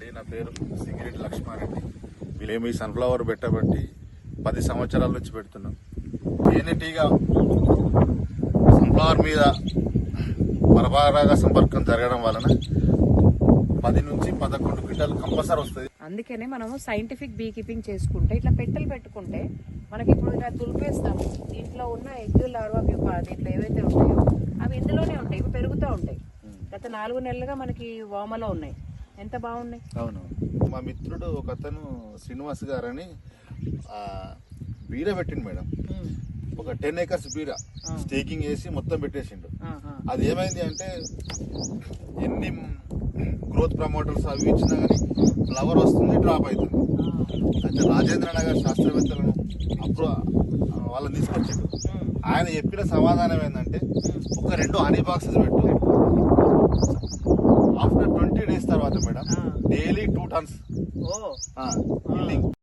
అండి, నా పేరు సింగిరెడ్డి లక్ష్మారెడ్డి. వీళ్ళేమి సన్ఫ్లవర్ పెట్టబట్టి 10 సంవత్సరాల నుంచి పెడుతున్నాం. తేనెటీగ సన్ఫ్లవర్ మీద పరపరాగ సంపర్కం జరగడం వలన 10 నుంచి 11 క్వింటాలు కంపల్సరీ వస్తుంది. అందుకనే మనము సైంటిఫిక్ బీ కీపింగ్ చేసుకుంటే ఇట్లా పెట్టెలు పెట్టుకుంటే మనకి ఇప్పుడు ఇలా తులిపేస్తాము. దీంట్లో ఉన్న ఎగ్ లార్వా ప్యూపా దీంట్లో ఏవైతే ఉంటాయో అవి ఇందులోనే ఉంటాయి, ఇవి పెరుగుతూ ఉంటాయి. గత 4 నెలలుగా మనకి వామలో ఉన్నాయి, ఎంత బాగున్నాయి. అవును, మా మిత్రుడు ఒక అతను శ్రీనివాస్ గారని బీర పెట్టిండు మేడం. ఒక 10 acres బీర స్టేకింగ్ వేసి మొత్తం పెట్టేసిండు. అది ఏమైంది అంటే ఎన్ని గ్రోత్ ప్రమోటర్స్ అవి ఇచ్చినా కానీ ఫ్లవర్ వస్తుంది, డ్రాప్ అవుతుంది. అయితే రాజేంద్ర నగర్ శాస్త్రవేత్తలను అప్పుడు వాళ్ళని తీసుకొచ్చిండు. ఆయన చెప్పిన సమాధానం ఏంటంటే ఒక 2 హనీ బాక్సెస్ పెట్టు, ఆఫ్టర్ 20 days తర్వాత మేడం డైలీ 2 tons